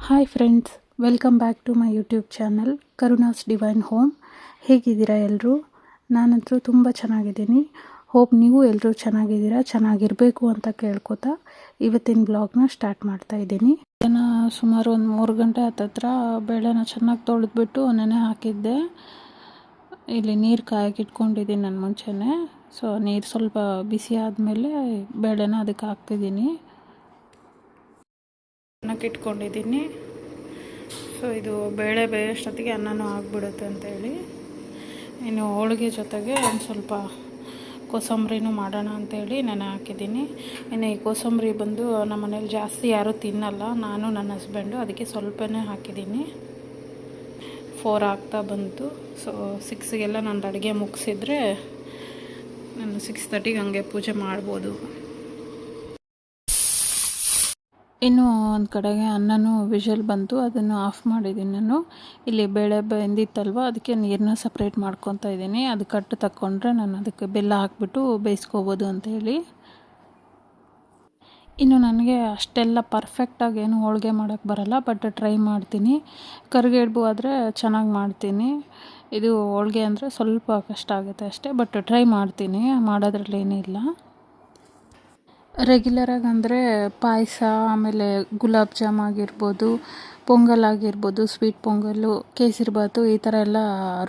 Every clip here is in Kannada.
Hi friends, welcome back to my YouTube channel Karuna's divine home. ಹೇಗಿದ್ದೀರಾ ಎಲ್ಲರೂ? ನಾನಂತೂ ತುಂಬ ಚೆನ್ನಾಗಿದ್ದೀನಿ. ಹೋಪ್ ನೀವು ಎಲ್ಲರೂ ಚೆನ್ನಾಗಿದ್ದೀರಾ, ಚೆನ್ನಾಗಿರಬೇಕು ಅಂತ ಕೇಳ್ಕೊತಾ ಇವತ್ತಿನ ಬ್ಲಾಗ್ನ ಸ್ಟಾರ್ಟ್ ಮಾಡ್ತಾ ಇದ್ದೀನಿ. ಸುಮಾರು ಒಂದು 3 ಗಂಟೆ ಹತ್ತತ್ರ ಬೇಳೆನ ಚೆನ್ನಾಗಿ ತೊಳೆದ್ಬಿಟ್ಟು ನೆನೆ ಹಾಕಿದ್ದೆ. ಇಲ್ಲಿ ನೀರು ಕಾಯಕ್ಕೆ ಇಟ್ಕೊಂಡಿದ್ದೀನಿ ನಾನು ಮುಂಚೆನೇ. ಸೊ ನೀರು ಸ್ವಲ್ಪ ಬಿಸಿ ಆದಮೇಲೆ ಬೇಳೆನ ಅದಕ್ಕೆ ಹಾಕ್ತಿದ್ದೀನಿ. ಅನ್ನಕ್ಕೆ ಇಟ್ಕೊಂಡಿದ್ದೀನಿ. ಸೊ ಇದು ಬೇಳೆ ಬೇಯೋಷ್ಟೊತ್ತಿಗೆ ಅನ್ನನೂ ಆಗಿಬಿಡುತ್ತೆ ಅಂತೇಳಿ ಇನ್ನು ಹೋಳಿಗೆ ಜೊತೆಗೆ ಒಂದು ಸ್ವಲ್ಪ ಕೋಸಂಬರಿನೂ ಮಾಡೋಣ ಅಂತೇಳಿ ನೆನೆ ಹಾಕಿದ್ದೀನಿ. ಇನ್ನು ಈ ಕೋಸಂಬರಿ ಬಂದು ನಮ್ಮ ಮನೇಲಿ ಜಾಸ್ತಿ ಯಾರೂ ತಿನ್ನಲ್ಲ, ನಾನು ನನ್ನ ಹಸ್ಬೆಂಡು, ಅದಕ್ಕೆ ಸ್ವಲ್ಪನೇ ಹಾಕಿದ್ದೀನಿ. 4 ಆಗ್ತಾ ಬಂತು. ಸೊ 6ಗೆಲ್ಲ ನಂದು ಅಡುಗೆ ಮುಗಿಸಿದ್ರೆ ನಾನು 6:30ಗೆ ಹಂಗೆ ಪೂಜೆ ಮಾಡ್ಬೋದು. ಇನ್ನು ಒಂದು ಕಡೆಗೆ ಅನ್ನನೂ ವಿಷಲ್ ಬಂತು, ಅದನ್ನು ಆಫ್ ಮಾಡಿದ್ದೀನಿ ನಾನು. ಇಲ್ಲಿ ಬೇಳೆ ಬೆಂದಿತ್ತಲ್ವ, ಅದಕ್ಕೆ ನೀರನ್ನ ಸಪ್ರೇಟ್ ಮಾಡ್ಕೊತಾ ಇದ್ದೀನಿ. ಅದು ಕಟ್ಟು ತಕ್ಕೊಂಡ್ರೆ ನಾನು ಅದಕ್ಕೆ ಬೆಲ್ಲ ಹಾಕ್ಬಿಟ್ಟು ಬೇಯಿಸ್ಕೋಬೋದು ಅಂತ ಹೇಳಿ. ಇನ್ನು ನನಗೆ ಅಷ್ಟೆಲ್ಲ ಪರ್ಫೆಕ್ಟಾಗಿ ಏನು ಹೋಳಿಗೆ ಮಾಡೋಕ್ಕೆ ಬರಲ್ಲ, ಬಟ್ ಟ್ರೈ ಮಾಡ್ತೀನಿ. ಕರಿಗಡುಬು ಆದರೆ ಚೆನ್ನಾಗಿ ಮಾಡ್ತೀನಿ. ಇದು ಹೋಳಿಗೆ ಅಂದರೆ ಸ್ವಲ್ಪ ಕಷ್ಟ ಆಗುತ್ತೆ ಅಷ್ಟೇ, ಬಟ್ ಟ್ರೈ ಮಾಡ್ತೀನಿ, ಮಾಡೋದ್ರಲ್ಲಿ ಏನಿಲ್ಲ. ರೆಗ್ಯುಲರಾಗಿ ಅಂದರೆ ಪಾಯಸ, ಆಮೇಲೆ ಗುಲಾಬ್ ಜಾಮ್ ಆಗಿರ್ಬೋದು, ಪೊಂಗಲ್ ಆಗಿರ್ಬೋದು, ಸ್ವೀಟ್ ಪೊಂಗಲ್ಲು, ಕೇಸರಿಬಾತು, ಈ ಥರ ಎಲ್ಲ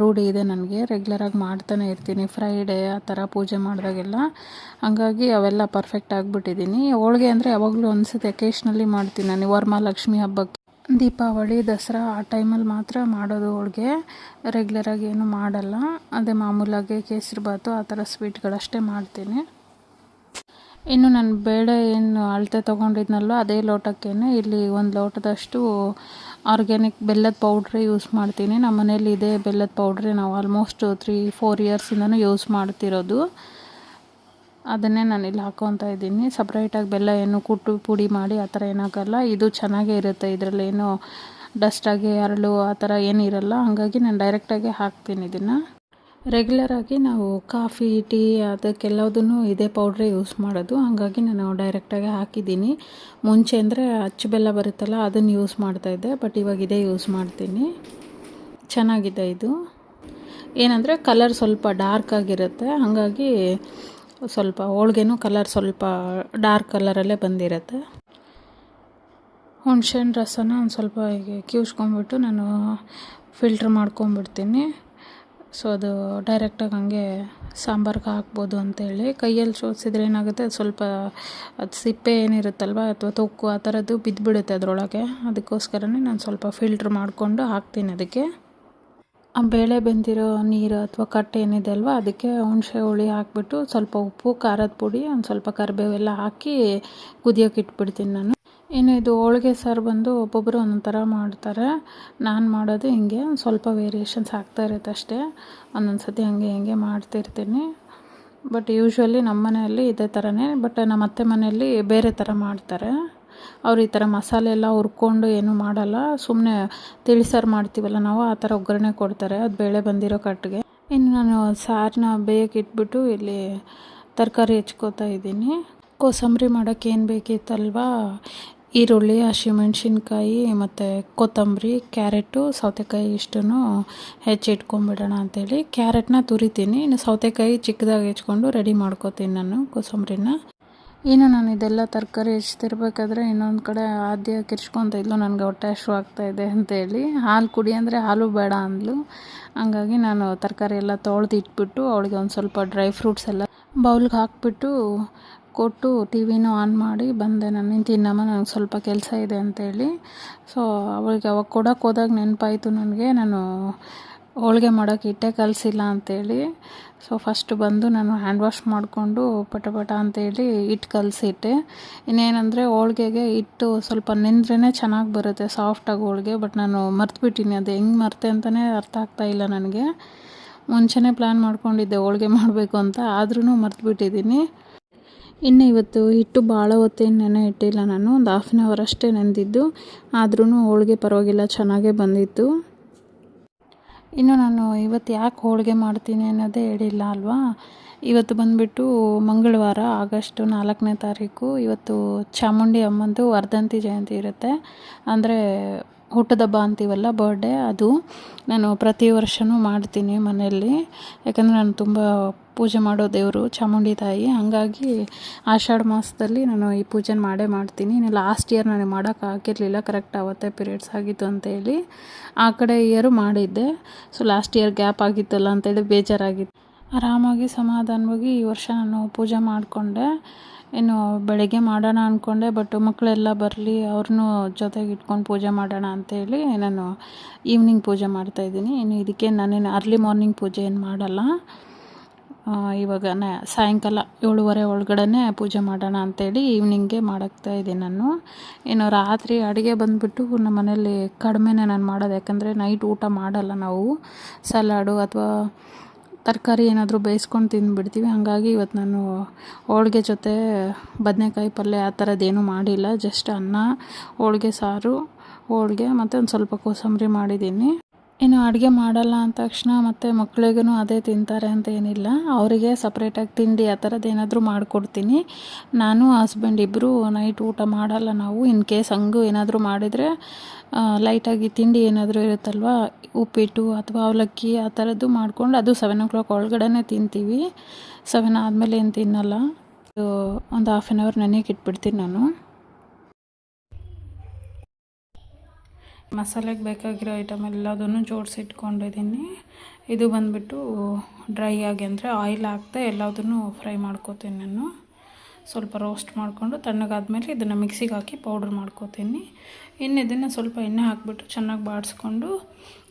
ರೂಢಿ ಇದೆ ನನಗೆ. ರೆಗ್ಯುಲರಾಗಿ ಮಾಡ್ತಾನೆ ಇರ್ತೀನಿ, ಫ್ರೈಡೇ ಆ ಥರ ಪೂಜೆ ಮಾಡಿದಾಗೆಲ್ಲ. ಹಂಗಾಗಿ ಅವೆಲ್ಲ ಪರ್ಫೆಕ್ಟ್ ಆಗಿಬಿಟ್ಟಿದ್ದೀನಿ. ಹೋಳಿಗೆ ಅಂದರೆ ಯಾವಾಗಲೂ ಅನಿಸುತ್ತೆ ಅಕೇಶ್ನಲ್ಲಿ ಮಾಡ್ತೀನಿ ನಾನು. ವರಮಹಾಲಕ್ಷ್ಮಿ ಹಬ್ಬಕ್ಕೆ, ದೀಪಾವಳಿ, ದಸರಾ ಆ ಟೈಮಲ್ಲಿ ಮಾತ್ರ ಮಾಡೋದು ಹೋಳಿಗೆ. ರೆಗ್ಯುಲರಾಗಿ ಏನು ಮಾಡಲ್ಲ. ಅದೇ ಮಾಮೂಲಾಗಿ ಕೇಸರಿಬಾತು ಆ ಥರ ಸ್ವೀಟ್ಗಳಷ್ಟೇ ಮಾಡ್ತೀನಿ. ಇನ್ನು ನಾನು ಬೇಳೆ ಏನು ಅಳತೆ ತೊಗೊಂಡಿದ್ನಲ್ವ, ಅದೇ ಲೋಟಕ್ಕೇ ಇಲ್ಲಿ 1 ಲೋಟದಷ್ಟು ಆರ್ಗ್ಯಾನಿಕ್ ಬೆಲ್ಲದ ಪೌಡ್ರೇ ಯೂಸ್ ಮಾಡ್ತೀನಿ. ನಮ್ಮ ಮನೇಲಿ ಇದೇ ಬೆಲ್ಲದ ಪೌಡ್ರೇ ನಾವು ಆಲ್ಮೋಸ್ಟ್ 3-4 ಇಯರ್ಸಿಂದನೂ ಯೂಸ್ ಮಾಡ್ತಿರೋದು. ಅದನ್ನೇ ನಾನು ಇಲ್ಲಿ ಹಾಕ್ಕೊತಾ ಇದ್ದೀನಿ. ಸಪ್ರೇಟಾಗಿ ಬೆಲ್ಲ ಏನು ಕುಟ್ಟು ಪುಡಿ ಮಾಡಿ ಆ ಥರ ಏನಾಗಲ್ಲ. ಇದು ಚೆನ್ನಾಗೇ ಇರುತ್ತೆ, ಇದರಲ್ಲೇನು ಡಸ್ಟಾಗಿ ಅರಳು ಆ ಥರ ಏನಿರಲ್ಲ. ಹಾಗಾಗಿ ನಾನು ಡೈರೆಕ್ಟಾಗಿ ಹಾಕ್ತೀನಿ ಇದನ್ನು. ರೆಗ್ಯುಲರಾಗಿ ನಾವು ಕಾಫಿ, ಟೀ ಅದಕ್ಕೆಲ್ಲದನ್ನು ಇದೇ ಪೌಡ್ರೇ ಯೂಸ್ ಮಾಡೋದು. ಹಾಗಾಗಿ ನಾನು ಡೈರೆಕ್ಟಾಗಿ ಹಾಕಿದ್ದೀನಿ. ಮುಂಚೆ ಅಂದರೆ ಅಚ್ಚು ಬೆಲ್ಲ ಬರುತ್ತಲ್ಲ, ಅದನ್ನು ಯೂಸ್ ಮಾಡ್ತಾಯಿದ್ದೆ, ಬಟ್ ಇವಾಗ ಇದೇ ಯೂಸ್ ಮಾಡ್ತೀನಿ. ಚೆನ್ನಾಗಿದೆ ಇದು. ಏನಂದರೆ ಕಲರ್ ಸ್ವಲ್ಪ ಡಾರ್ಕ್ ಆಗಿರುತ್ತೆ, ಹಾಗಾಗಿ ಸ್ವಲ್ಪ ಹೋಳಿಗೆನೂ ಕಲರ್ ಸ್ವಲ್ಪ ಡಾರ್ಕ್ ಕಲರಲ್ಲೇ ಬಂದಿರುತ್ತೆ. ಹುಣಸೆಹಣ್ಣು ರಸನ ಒಂದು ಸ್ವಲ್ಪ ಹೀಗೆ ಕಿವುಚ್ಕೊಂಡ್ಬಿಟ್ಟು ನಾನು ಫಿಲ್ಟ್ರ್ ಮಾಡ್ಕೊಂಬಿಡ್ತೀನಿ. ಸೊ ಅದು ಡೈರೆಕ್ಟಾಗಿ ಹಂಗೆ ಸಾಂಬಾರ್ಗೆ ಹಾಕ್ಬೋದು ಅಂತೇಳಿ. ಕೈಯಲ್ಲಿ ಸೋಸಿದ್ರೆ ಏನಾಗುತ್ತೆ, ಅದು ಸ್ವಲ್ಪ ಅದು ಸಿಪ್ಪೆ ಏನಿರುತ್ತಲ್ವ ಅಥವಾ ತೊಕ್ಕು ಆ ಥರದ್ದು ಬಿದ್ದುಬಿಡುತ್ತೆ ಅದರೊಳಗೆ. ಅದಕ್ಕೋಸ್ಕರನೇ ನಾನು ಸ್ವಲ್ಪ ಫಿಲ್ಟ್ರ್ ಮಾಡಿಕೊಂಡು ಹಾಕ್ತೀನಿ ಅದಕ್ಕೆ. ಆ ಬೇಳೆ ಬೆಂದಿರೋ ನೀರು ಅಥವಾ ಕಟ್ಟು ಏನಿದೆ ಅಲ್ವ, ಅದಕ್ಕೆ ಹುಣಸೆ ಹುಳಿ ಹಾಕ್ಬಿಟ್ಟು ಸ್ವಲ್ಪ ಉಪ್ಪು, ಖಾರದ ಪುಡಿ, ಒಂದು ಸ್ವಲ್ಪ ಕರಿಬೇವೆಲ್ಲ ಹಾಕಿ ಕುದಿಯೋಕೆ ಇಟ್ಬಿಡ್ತೀನಿ ನಾನು. ಇನ್ನು ಇದು ಹೋಳಿಗೆ ಸಾರು ಬಂದು ಒಬ್ಬೊಬ್ಬರು ಒಂದೊಂದು ಥರ ಮಾಡ್ತಾರೆ. ನಾನು ಮಾಡೋದು ಹಿಂಗೆ ಒಂದು ಸ್ವಲ್ಪ ವೇರಿಯೇಷನ್ಸ್ ಆಗ್ತಾ ಇರುತ್ತೆ ಅಷ್ಟೇ. ಒಂದೊಂದು ಸತಿ ಹಾಗೆ ಮಾಡ್ತಿರ್ತೀನಿ. ಬಟ್ ಯೂಶ್ವಲಿ ನಮ್ಮ ಮನೆಯಲ್ಲಿ ಇದೇ ಥರನೇ. ಬಟ್ ನಮ್ಮ ಅತ್ತೆ ಮನೆಯಲ್ಲಿ ಬೇರೆ ಥರ ಮಾಡ್ತಾರೆ. ಅವ್ರು ಈ ಥರ ಮಸಾಲೆ ಎಲ್ಲ ಹುರ್ಕೊಂಡು ಏನೂ ಮಾಡಲ್ಲ, ಸುಮ್ಮನೆ ತಿಳಿಸಾರು ಮಾಡ್ತೀವಲ್ಲ ನಾವು, ಆ ಥರ ಒಗ್ಗರಣೆ ಕೊಡ್ತಾರೆ ಅದು ಬೇಳೆ ಬಂದಿರೋ ಕಟ್ಟಿಗೆ. ಇನ್ನು ನಾನು ಸಾರನ್ನ ಬೇಯಕ್ಕೆ ಇಟ್ಬಿಟ್ಟು ಇಲ್ಲಿ ತರಕಾರಿ ಹೆಚ್ಕೋತಾ ಇದ್ದೀನಿ. ಕೋಸಂಬರಿ ಮಾಡೋಕ್ಕೆ ಏನು ಬೇಕಿತ್ತಲ್ವ, ಈರುಳ್ಳಿ, ಹಸಿಮೆಣ್ಸಿನ್ಕಾಯಿ ಮತ್ತು ಕೊತ್ತಂಬರಿ, ಕ್ಯಾರೆಟು, ಸೌತೆಕಾಯಿ ಇಷ್ಟನ್ನು ಹೆಚ್ಚಿಟ್ಕೊಂಬಿಡೋಣ ಅಂಥೇಳಿ ಕ್ಯಾರೆಟ್ನ ತುರಿತೀನಿ. ಇನ್ನು ಸೌತೆಕಾಯಿ ಚಿಕ್ಕದಾಗಿ ಹೆಚ್ಕೊಂಡು ರೆಡಿ ಮಾಡ್ಕೋತೀನಿ ನಾನು ಕೋಸಂಬರಿನ. ಇನ್ನು ನಾನು ಇದೆಲ್ಲ ತರಕಾರಿ ಹೆಚ್ಚಿತಿರ್ಬೇಕಾದ್ರೆ ಇನ್ನೊಂದು ಕಡೆ ಆದ್ಯ ಕಿರ್ಚ್ಕೊತ ಇದ್ಲು, ನನಗೆ ಹೊಟ್ಟೆ ಹಸಿವು ಆಗ್ತಾಯಿದೆ ಅಂತೇಳಿ. ಹಾಲು ಕುಡಿ ಅಂದರೆ ಹಾಲು ಬೇಡ ಅಂದ್ಲು. ಹಂಗಾಗಿ ನಾನು ತರಕಾರಿ ಎಲ್ಲ ತೊಳೆದು ಇಟ್ಬಿಟ್ಟು ಅವಳಿಗೆ ಒಂದು ಸ್ವಲ್ಪ ಡ್ರೈ ಫ್ರೂಟ್ಸ್ ಎಲ್ಲ ಬೌಲ್ಗೆ ಹಾಕ್ಬಿಟ್ಟು ಕೊಟ್ಟು ಟಿ ವಿನೂ ಆನ್ ಮಾಡಿ ಬಂದೆ. ನಾನು ನಿಂತಿನ್ನಮ್ಮ, ನನಗೆ ಸ್ವಲ್ಪ ಕೆಲಸ ಇದೆ ಅಂತೇಳಿ. ಸೊ ಅವಳಿಗೆ ಅವಾಗ ಕೊಡೋಕೆ ಹೋದಾಗ ನೆನಪಾಯಿತು ನನಗೆ, ನಾನು ಹೋಳಿಗೆ ಮಾಡೋಕ್ಕೆ ಹಿಟ್ಟೇ ಕಲಸಿಲ್ಲ ಅಂತೇಳಿ. ಸೊ ಫಸ್ಟ್ ಬಂದು ನಾನು ಹ್ಯಾಂಡ್ ವಾಶ್ ಮಾಡಿಕೊಂಡು ಪಟ ಅಂತೇಳಿ ಹಿಟ್ಟು ಕಲಸಿಟ್ಟೆ. ಇನ್ನೇನಂದರೆ ಹೋಳಿಗೆಗೆ ಹಿಟ್ಟು ಸ್ವಲ್ಪ ನೆಂದ್ರೇ ಚೆನ್ನಾಗಿ ಬರುತ್ತೆ, ಸಾಫ್ಟಾಗಿ ಹೋಳಿಗೆ. ಬಟ್ ನಾನು ಮರ್ತುಬಿಟ್ಟಿನಿ, ಅದು ಹೆಂಗೆ ಮರ್ತೆ ಅಂತಲೇ ಅರ್ಥ ಆಗ್ತಾಯಿಲ್ಲ ನನಗೆ. ಮುಂಚೆನೇ ಪ್ಲ್ಯಾನ್ ಮಾಡ್ಕೊಂಡಿದ್ದೆ ಹೋಳಿಗೆ ಮಾಡಬೇಕು ಅಂತ, ಆದ್ರೂ ಮರ್ತುಬಿಟ್ಟಿದ್ದೀನಿ. ಇನ್ನು ಇವತ್ತು ಹಿಟ್ಟು ಭಾಳ ಹೊತ್ತೇನು ನೆನೆ ಇಟ್ಟಿಲ್ಲ ನಾನು, ಒಂದು 1/2 hour ಅಷ್ಟೇ ನೆಂದಿದ್ದು. ಆದ್ರೂ ಹೋಳಿಗೆ ಪರವಾಗಿಲ್ಲ, ಚೆನ್ನಾಗೇ ಬಂದಿತ್ತು. ಇನ್ನು ನಾನು ಇವತ್ತು ಯಾಕೆ ಹೋಳಿಗೆ ಮಾಡ್ತೀನಿ ಅನ್ನೋದೇ ಹೇಳಿಲ್ಲ ಅಲ್ವಾ. ಇವತ್ತು ಬಂದುಬಿಟ್ಟು ಮಂಗಳವಾರ, ಆಗಸ್ಟ್ 4ನೇ ತಾರೀಕು. ಇವತ್ತು ಚಾಮುಂಡಿ ಅಮ್ಮಂದು ವರ್ಧಂತಿ ಜಯಂತಿ ಇರುತ್ತೆ. ಅಂದರೆ ಹುಟ್ಟದಬ್ಬ ಅಂತೀವಲ್ಲ, ಬರ್ಡೇ. ಅದು ನಾನು ಪ್ರತಿ ವರ್ಷವೂ ಮಾಡ್ತೀನಿ ಮನೆಯಲ್ಲಿ. ಯಾಕಂದರೆ ನಾನು ತುಂಬ ಪೂಜೆ ಮಾಡೋ ದೇವರು ಚಾಮುಂಡಿ ತಾಯಿ. ಹಾಗಾಗಿ ಆಷಾಢ ಮಾಸದಲ್ಲಿ ನಾನು ಈ ಪೂಜೆ ಮಾಡೇ ಮಾಡ್ತೀನಿ. ಲಾಸ್ಟ್ ಇಯರ್ ನನಗೆ ಮಾಡೋಕ್ಕಾಗಿರಲಿಲ್ಲ, ಕರೆಕ್ಟ್ ಅವತ್ತೇ ಪೀರಿಯಡ್ಸ್ ಆಗಿತ್ತು ಅಂತೇಳಿ. ಆ ಕಡೆ ಇಯರು ಮಾಡಿದ್ದೆ. ಸೊ ಲಾಸ್ಟ್ ಇಯರ್ ಗ್ಯಾಪ್ ಆಗಿತ್ತಲ್ಲ ಅಂತೇಳಿ ಬೇಜಾರಾಗಿತ್ತು. ಆರಾಮಾಗಿ ಸಮಾಧಾನವಾಗಿ ಈ ವರ್ಷ ನಾನು ಪೂಜೆ ಮಾಡಿಕೊಂಡೆ. ಇನ್ನು ಬೆಳಗ್ಗೆ ಮಾಡೋಣ ಅಂದ್ಕೊಂಡೆ, ಬಟ್ ಮಕ್ಕಳೆಲ್ಲ ಬರಲಿ, ಅವ್ರನ್ನೂ ಜೊತೆಗೆ ಇಟ್ಕೊಂಡು ಪೂಜೆ ಮಾಡೋಣ ಅಂತೇಳಿ ನಾನು ಈವ್ನಿಂಗ್ ಪೂಜೆ ಮಾಡ್ತಾಯಿದ್ದೀನಿ. ಇನ್ನು ಇದಕ್ಕೆ ನಾನೇನು ಅರ್ಲಿ ಮಾರ್ನಿಂಗ್ ಪೂಜೆ ಏನು ಮಾಡಲ್ಲ. ಇವಾಗ ಸಾಯಂಕಾಲ 7:30 ಒಳಗಡೆ ಪೂಜೆ ಮಾಡೋಣ ಅಂತೇಳಿ ಈವ್ನಿಂಗ್ಗೆ ಇದ್ದೀನಿ ನಾನು. ಇನ್ನು ರಾತ್ರಿ ಅಡುಗೆ ಬಂದುಬಿಟ್ಟು ನಮ್ಮ ಮನೇಲಿ ಕಡಿಮೆನೇ ನಾನು ಮಾಡೋದು. ಯಾಕಂದರೆ ನೈಟ್ ಊಟ ಮಾಡಲ್ಲ ನಾವು. ಸಲಾಡು ಅಥವಾ ತರಕಾರಿ ಏನಾದರೂ ಬೇಯಿಸ್ಕೊಂಡು ತಿಂದುಬಿಡ್ತೀವಿ. ಹಾಗಾಗಿ ಇವತ್ತು ನಾನು ಹೋಳಿಗೆ ಜೊತೆ ಬದನೆಕಾಯಿ ಪಲ್ಯ ಆ ಥರದ್ದೇನೂ ಮಾಡಿಲ್ಲ. ಜಸ್ಟ್ ಅನ್ನ, ಹೋಳಿಗೆ ಸಾರು, ಹೋಳಿಗೆ ಮತ್ತು ಒಂದು ಸ್ವಲ್ಪ ಕೋಸಂಬರಿ ಮಾಡಿದ್ದೀನಿ. ಇನ್ನು ಅಡುಗೆ ಮಾಡಲ್ಲ ಅಂದ ತಕ್ಷಣ ಮತ್ತು ಮಕ್ಳಿಗೂ ಅದೇ ತಿಂತಾರೆ ಅಂತ ಏನಿಲ್ಲ. ಅವರಿಗೆ ಸಪ್ರೇಟಾಗಿ ತಿಂಡಿ ಆ ಥರದ್ದು ಏನಾದರೂ ಮಾಡಿಕೊಡ್ತೀನಿ. ನಾನು ಹಸ್ಬೆಂಡ್ ಇಬ್ಬರು ನೈಟ್ ಊಟ ಮಾಡಲ್ಲ ನಾವು. ಇನ್ ಕೇಸ್ ಹಂಗೂ ಏನಾದರೂ ಮಾಡಿದರೆ ಲೈಟಾಗಿ ತಿಂಡಿ ಏನಾದರೂ ಇರುತ್ತಲ್ವ, ಉಪ್ಪಿಟ್ಟು ಅಥವಾ ಅವಲಕ್ಕಿ ಆ ಥರದ್ದು ಮಾಡ್ಕೊಂಡು ಅದು 7 o'clock ಒಳಗಡೆ ತಿಂತೀವಿ. 7 ಆದಮೇಲೆ ಏನು ತಿನ್ನಲ್ಲ. ಒಂದು ಹಾಫ್ ಆನ್ ಅವರ್ ನೆನೆಯಕ್ಕೆ ಇಟ್ಬಿಡ್ತೀನಿ ನಾನು. ಮಸಾಲೆಗೆ ಬೇಕಾಗಿರೋ ಐಟಮ್ ಎಲ್ಲದನ್ನು ಜೋಡಿಸಿ ಇಟ್ಕೊಂಡಿದ್ದೀನಿ. ಇದು ಬಂದುಬಿಟ್ಟು ಡ್ರೈ ಆಗಿ ಅಂದರೆ ಆಯಿಲ್ ಹಾಕ್ದೆ ಎಲ್ಲದನ್ನು ಫ್ರೈ ಮಾಡ್ಕೋತೀನಿ ನಾನು. ಸ್ವಲ್ಪ ರೋಸ್ಟ್ ಮಾಡಿಕೊಂಡು ತಣ್ಣಗಾದ್ಮೇಲೆ ಇದನ್ನು ಮಿಕ್ಸಿಗೆ ಹಾಕಿ ಪೌಡ್ರ್ ಮಾಡ್ಕೋತೀನಿ. ಇನ್ನು ಇದನ್ನು ಸ್ವಲ್ಪ ಎಣ್ಣೆ ಹಾಕಿಬಿಟ್ಟು ಚೆನ್ನಾಗಿ ಬಾಡಿಸ್ಕೊಂಡು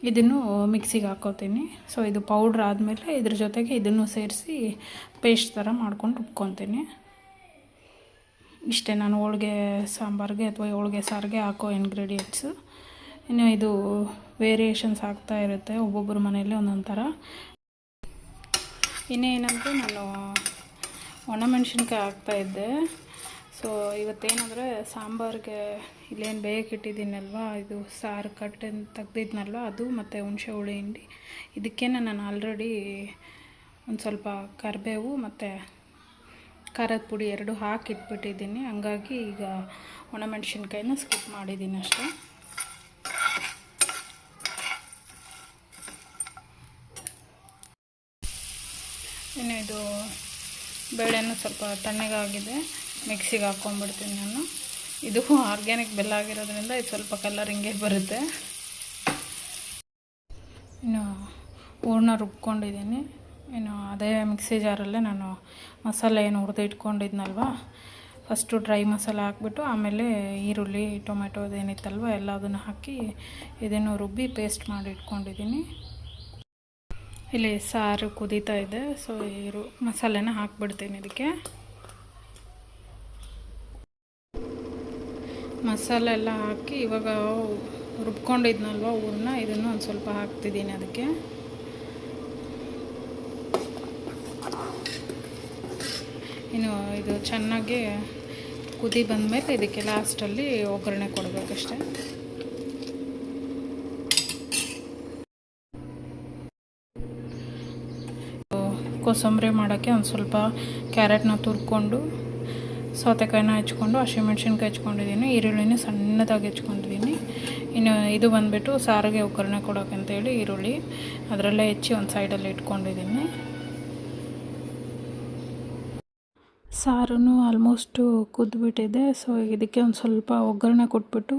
ಇದನ್ನು ಮಿಕ್ಸಿಗೆ ಹಾಕ್ಕೋತೀನಿ. ಸೊ ಇದು ಪೌಡ್ರ್ ಆದಮೇಲೆ ಇದ್ರ ಜೊತೆಗೆ ಇದನ್ನು ಸೇರಿಸಿ ಪೇಸ್ಟ್ ಥರ ಮಾಡ್ಕೊಂಡು ರುಬ್ಕೊತೀನಿ. ಇಷ್ಟೇ ನಾನು ಹೋಳಿಗೆ ಸಾಂಬಾರಿಗೆ ಅಥವಾ ಹೋಳಿಗೆ ಸಾರಿಗೆ ಹಾಕೋ ಇಂಗ್ರೀಡಿಯೆಂಟ್ಸು. ಇನ್ನು ಇದು ವೇರಿಯೇಷನ್ಸ್ ಆಗ್ತಾ ಇರುತ್ತೆ ಒಬ್ಬೊಬ್ಬರ ಮನೆಯಲ್ಲಿ ಒಂದೊಂದು ಥರ. ಇನ್ನೇನಂದರೆ ನಾನು ಒಣಮೆಣ್ಸಿನ್ಕಾಯಿ ಹಾಕ್ತಾಯಿದ್ದೆ. ಸೊ ಇವತ್ತೇನಂದರೆ ಸಾಂಬಾರಿಗೆ ಇಲ್ಲೇನು ಬೇಯಕ್ಕಿಟ್ಟಿದ್ದೀನಲ್ವ, ಇದು ಸಾರು ಕಟ್ಟನ್ನು ತೆಗ್ದಿದ್ನಲ್ವ ಅದು ಮತ್ತು ಹುಣಸೆ ಹುಳಿ ಹಿಂಡಿ. ಇದಕ್ಕೇನೆ ನಾನು ಆಲ್ರೆಡಿ ಒಂದು ಸ್ವಲ್ಪ ಕರಿಬೇವು ಮತ್ತು ಖಾರದ ಪುಡಿ 2 ಹಾಕಿಟ್ಬಿಟ್ಟಿದ್ದೀನಿ. ಹಂಗಾಗಿ ಈಗ ಒಣಮೆಣ್ಸಿನ್ಕಾಯಿನ ಸ್ಕಿಪ್ ಮಾಡಿದ್ದೀನಿ ಅಷ್ಟೇ. ಇನ್ನು ಇದು ಬೇಳೆನೂ ಸ್ವಲ್ಪ ತಣ್ಣಗಾಗಿದೆ, ಮಿಕ್ಸಿಗೆ ಹಾಕ್ಕೊಂಡ್ಬಿಡ್ತೀನಿ ನಾನು. ಇದು ಆರ್ಗ್ಯಾನಿಕ್ ಬೆಲ್ಲ ಆಗಿರೋದ್ರಿಂದ ಇದು ಸ್ವಲ್ಪ ಕಲರ್ ಹಿಂಗೆ ಬರುತ್ತೆ. ಇನ್ನು ಹೂರಣ ರುಬ್ಕೊಂಡಿದ್ದೀನಿ. ಇನ್ನು ಅದೇ ಮಿಕ್ಸಿ ಜಾರಲ್ಲೇ ನಾನು ಮಸಾಲೆ ಏನು ಹುರಿದು ಇಟ್ಕೊಂಡಿದ್ನಲ್ವ, ಫಸ್ಟು ಡ್ರೈ ಮಸಾಲೆ ಹಾಕ್ಬಿಟ್ಟು ಆಮೇಲೆ ಈರುಳ್ಳಿ, ಟೊಮೆಟೊ ಅದೇನಿತ್ತಲ್ವ ಎಲ್ಲದನ್ನು ಹಾಕಿ ಇದನ್ನು ರುಬ್ಬಿ ಪೇಸ್ಟ್ ಮಾಡಿ ಇಟ್ಕೊಂಡಿದ್ದೀನಿ. ಇಲ್ಲಿ ಸಾರು ಕುದೀತಾ ಇದೆ. ಸೊ ಮಸಾಲೆನ ಹಾಕ್ಬಿಡ್ತೀನಿ ಇದಕ್ಕೆ. ಮಸಾಲೆ ಎಲ್ಲ ಹಾಕಿ ಇವಾಗ ರುಬ್ಕೊಂಡಿದ್ನಲ್ವ ಹೂರಣ, ಇದನ್ನು ಒಂದು ಸ್ವಲ್ಪ ಹಾಕ್ತಿದ್ದೀನಿ ಅದಕ್ಕೆ. ಇನ್ನು ಇದು ಚೆನ್ನಾಗಿ ಕುದಿ ಬಂದಮೇಲೆ ಇದಕ್ಕೆ ಲಾಸ್ಟಲ್ಲಿ ಒಗ್ಗರಣೆ ಕೊಡಬೇಕಷ್ಟೆ. ಕೋಸಂಬರಿ ಮಾಡೋಕ್ಕೆ ಒಂದು ಸ್ವಲ್ಪ ಕ್ಯಾರೆಟ್ನ ತುರ್ಕೊಂಡು, ಸೌತೆಕಾಯಿನ ಹೆಚ್ಕೊಂಡು, ಹಸಿಮೆಣ್ಸಿನ್ಕಾಯಿ ಹೆಚ್ಕೊಂಡಿದ್ದೀನಿ, ಈರುಳ್ಳಿನ ಸಣ್ಣದಾಗಿ ಹೆಚ್ಕೊಂಡಿದ್ದೀನಿ. ಇನ್ನು ಇದು ಬಂದುಬಿಟ್ಟು ಸಾರಿಗೆ ಒಗ್ಗರಣೆ ಕೊಡೋಕ್ಕಂತೇಳಿ ಈರುಳ್ಳಿ ಅದರಲ್ಲೇ ಹೆಚ್ಚಿ ಒಂದು ಸೈಡಲ್ಲಿ ಇಟ್ಕೊಂಡಿದ್ದೀನಿ. ಸಾರೂ ಆಲ್ಮೋಸ್ಟು ಕುದ್ಬಿಟ್ಟಿದೆ. ಸೊ ಇದಕ್ಕೆ ಒಂದು ಸ್ವಲ್ಪ ಒಗ್ಗರಣೆ ಕೊಟ್ಬಿಟ್ಟು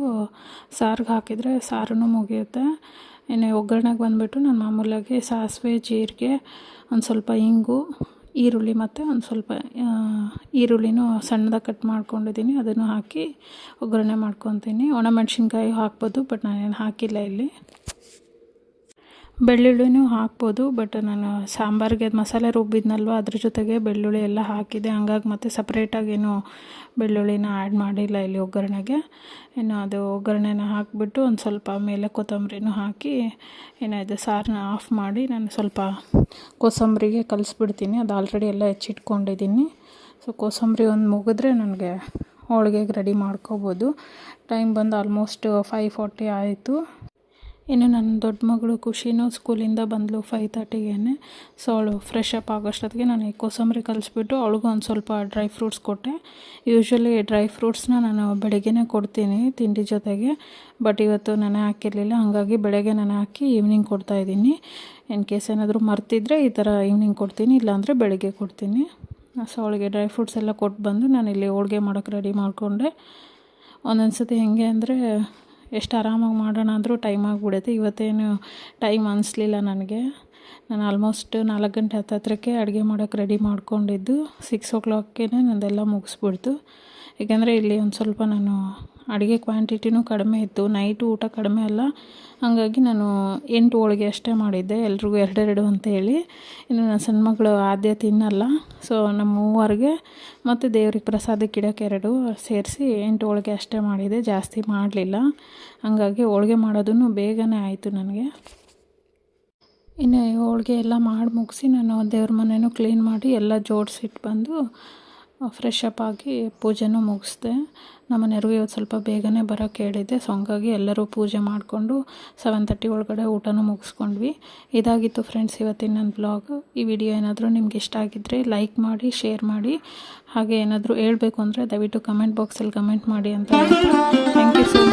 ಸಾರಿಗೆ ಹಾಕಿದರೆ ಸಾರೂ ಮುಗಿಯುತ್ತೆ. ಇನ್ನು ಒಗ್ಗರಣೆಗೆ ಬಂದುಬಿಟ್ಟು ನಾನು ಮಾಮೂಲಾಗಿ ಸಾಸಿವೆ, ಜೀರಿಗೆ, ಒಂದು ಸ್ವಲ್ಪ ಇಂಗು, ಈರುಳ್ಳಿ ಮತ್ತು ಒಂದು ಸ್ವಲ್ಪ ಈರುಳ್ಳಿನೂ ಸಣ್ಣದಾಗಿ ಕಟ್ ಮಾಡ್ಕೊಂಡಿದ್ದೀನಿ, ಅದನ್ನು ಹಾಕಿ ಒಗ್ಗರಣೆ ಮಾಡ್ಕೊತೀನಿ. ಒಣಮೆಣ್ಸಿನ್ಕಾಯಿ ಹಾಕ್ಬೋದು, ಬಟ್ ನಾನೇನು ಹಾಕಿಲ್ಲ ಇಲ್ಲಿ. ಬೆಳ್ಳುಳ್ಳಿನೂ ಹಾಕ್ಬೋದು, ಬಟ್ ನಾನು ಸಾಂಬಾರಿಗೆ ಮಸಾಲೆ ರುಬ್ಬಿದ್ನಲ್ವ ಅದ್ರ ಜೊತೆಗೆ ಬೆಳ್ಳುಳ್ಳಿ ಎಲ್ಲ ಹಾಕಿದೆ. ಹಂಗಾಗಿ ಮತ್ತೆ ಸಪ್ರೇಟಾಗೇನು ಬೆಳ್ಳುಳ್ಳಿನ ಆ್ಯಡ್ ಮಾಡಿಲ್ಲ ಇಲ್ಲಿ ಒಗ್ಗರಣೆಗೆ. ಇನ್ನು ಅದು ಒಗ್ಗರಣೆನ ಹಾಕಿಬಿಟ್ಟು ಒಂದು ಸ್ವಲ್ಪ ಮೇಲೆ ಕೊತ್ತಂಬರಿನೂ ಹಾಕಿ ಇದು ಸಾರನ್ನ ಆಫ್ ಮಾಡಿ ನಾನು ಸ್ವಲ್ಪ ಕೋಸಂಬರಿಗೆ ಕಲಿಸ್ಬಿಡ್ತೀನಿ. ಅದು ಆಲ್ರೆಡಿ ಎಲ್ಲ ಹೆಚ್ಚಿಟ್ಕೊಂಡಿದ್ದೀನಿ. ಸೊ ಕೋಸಂಬರಿ ಒಂದು ಮುಗಿದ್ರೆ ನನಗೆ ಹೋಳಿಗೆಗೆ ರೆಡಿ ಮಾಡ್ಕೋಬೋದು. ಟೈಮ್ ಬಂದು ಆಲ್ಮೋಸ್ಟ್ 5:40 ಆಯಿತು. ಇನ್ನು ನನ್ನ ದೊಡ್ಡ ಮಗಳು ಖುಷಿನೂ ಸ್ಕೂಲಿಂದ ಬಂದಳು 5:30ಗೆ. ಸೊ ಅವಳು ಫ್ರೆಶ್ ಅಪ್ ಆಗೋಷ್ಟೊತ್ತಿಗೆ ನಾನು ಈ ಕೋಸಂಬರಿ ಕಲಿಸ್ಬಿಟ್ಟು ಅವಳಿಗೂ ಒಂದು ಸ್ವಲ್ಪ ಡ್ರೈ ಫ್ರೂಟ್ಸ್ ಕೊಟ್ಟೆ. ಯೂಶ್ವಲಿ ಡ್ರೈ ಫ್ರೂಟ್ಸ್ನ ನಾನು ಬೆಳಗ್ಗೆನೇ ಕೊಡ್ತೀನಿ ತಿಂಡಿ ಜೊತೆಗೆ, ಬಟ್ ಇವತ್ತು ನೆನೆ ಹಾಕಿರಲಿಲ್ಲ, ಹಾಗಾಗಿ ಬೆಳಗ್ಗೆ ನೆನೆ ಹಾಕಿ ಈವ್ನಿಂಗ್ ಕೊಡ್ತಾಯಿದ್ದೀನಿ. ಇನ್ ಕೇಸ್ ಏನಾದರೂ ಮರ್ತಿದ್ರೆ ಈ ಥರ ಈವ್ನಿಂಗ್ ಕೊಡ್ತೀನಿ, ಇಲ್ಲಾಂದರೆ ಬೆಳಗ್ಗೆ ಕೊಡ್ತೀನಿ. ಸೊ ಅವಳಿಗೆ ಡ್ರೈ ಫ್ರೂಟ್ಸ್ ಎಲ್ಲ ಕೊಟ್ಟು ಬಂದು ನಾನಿಲ್ಲಿ ಹೋಳಿಗೆ ಮಾಡೋಕ್ಕೆ ರೆಡಿ ಮಾಡಿಕೊಂಡೆ. ಒಂದೊಂದು ಸತಿ ಹೆಂಗೆ ಅಂದರೆ ಎಷ್ಟು ಆರಾಮಾಗಿ ಮಾಡೋಣ ಅಂದರೂ ಟೈಮ್ ಆಗಿಬಿಡುತ್ತೆ. ಇವತ್ತೇನು ಟೈಮ್ ಅನಿಸ್ಲಿಲ್ಲ ನನಗೆ. ನಾನು ಆಲ್ಮೋಸ್ಟ್ 4 ಗಂಟೆ ಹತ್ತತ್ರಕ್ಕೆ ಅಡುಗೆ ಮಾಡೋಕ್ಕೆ ರೆಡಿ ಮಾಡ್ಕೊಂಡಿದ್ದು 6 o'clockಗೆ ನಂದೆಲ್ಲ ಮುಗಿಸ್ಬಿಡ್ತು. ಏಕೆಂದರೆ ಇಲ್ಲಿ ಒಂದು ಸ್ವಲ್ಪ ನಾನು ಅಡುಗೆ ಕ್ವಾಂಟಿಟಿನೂ ಕಡಿಮೆ ಇತ್ತು, ನೈಟು ಊಟ ಕಡಿಮೆ ಅಲ್ಲ, ಹಾಗಾಗಿ ನಾನು 8 ಹೋಳಿಗೆ ಅಷ್ಟೇ ಮಾಡಿದ್ದೆ, ಎಲ್ರಿಗೂ 2 ಅಂತೇಳಿ. ಇನ್ನು ನನ್ನ ಸಣ್ಣ ಮಗಳು ಆದ್ಯ ತಿನ್ನಲ್ಲ, ಸೊ ನಮ್ಮ ಮೂವರಿಗೆ ಮತ್ತು ದೇವ್ರಿಗೆ ಪ್ರಸಾದಕ್ಕೆ ಇಡೋಕ್ಕೆ 2 ಸೇರಿಸಿ 8 ಹೋಳಿಗೆ ಅಷ್ಟೇ ಮಾಡಿದೆ, ಜಾಸ್ತಿ ಮಾಡಲಿಲ್ಲ. ಹಾಗಾಗಿ ಹೋಳಿಗೆ ಮಾಡೋದನ್ನು ಬೇಗನೆ ಆಯಿತು ನನಗೆ. ಇನ್ನು ಹೋಳಿಗೆ ಎಲ್ಲ ಮಾಡಿ ಮುಗಿಸಿ ನಾನು ದೇವ್ರ ಮನೆಯೂ ಕ್ಲೀನ್ ಮಾಡಿ ಎಲ್ಲ ಜೋಡಿಸಿಟ್ಟು ಬಂದು ಫ್ರೆಶ್ ಅಪ್ ಆಗಿ ಪೂಜೆನೂ ಮುಗಿಸ್ದೆ. ನಮ್ಮ ಮನೆಯವ್ರಿಗೂ ಇವತ್ತು ಸ್ವಲ್ಪ ಬೇಗನೆ ಬರೋಕ್ಕೆ ಹೇಳಿದ್ದೆ, ಸೊ ಹಂಗಾಗಿ ಎಲ್ಲರೂ ಪೂಜೆ ಮಾಡಿಕೊಂಡು 7:30 ಒಳಗಡೆ ಊಟನೂ ಮುಗಿಸ್ಕೊಂಡ್ವಿ. ಇದಾಗಿತ್ತು ಫ್ರೆಂಡ್ಸ್ ಇವತ್ತಿನ ನನ್ನ ಬ್ಲಾಗ್. ಈ ವಿಡಿಯೋ ಏನಾದರೂ ನಿಮ್ಗೆ ಇಷ್ಟ ಆಗಿದ್ದರೆ ಲೈಕ್ ಮಾಡಿ, ಶೇರ್ ಮಾಡಿ, ಹಾಗೆ ಏನಾದರೂ ಹೇಳಬೇಕು ಅಂದರೆ ದಯವಿಟ್ಟು ಕಮೆಂಟ್ ಬಾಕ್ಸಲ್ಲಿ ಕಮೆಂಟ್ ಮಾಡಿ ಅಂತ ಹೇಳ್ತಾ ಥ್ಯಾಂಕ್ ಯು ಸೊ ಮಚ್.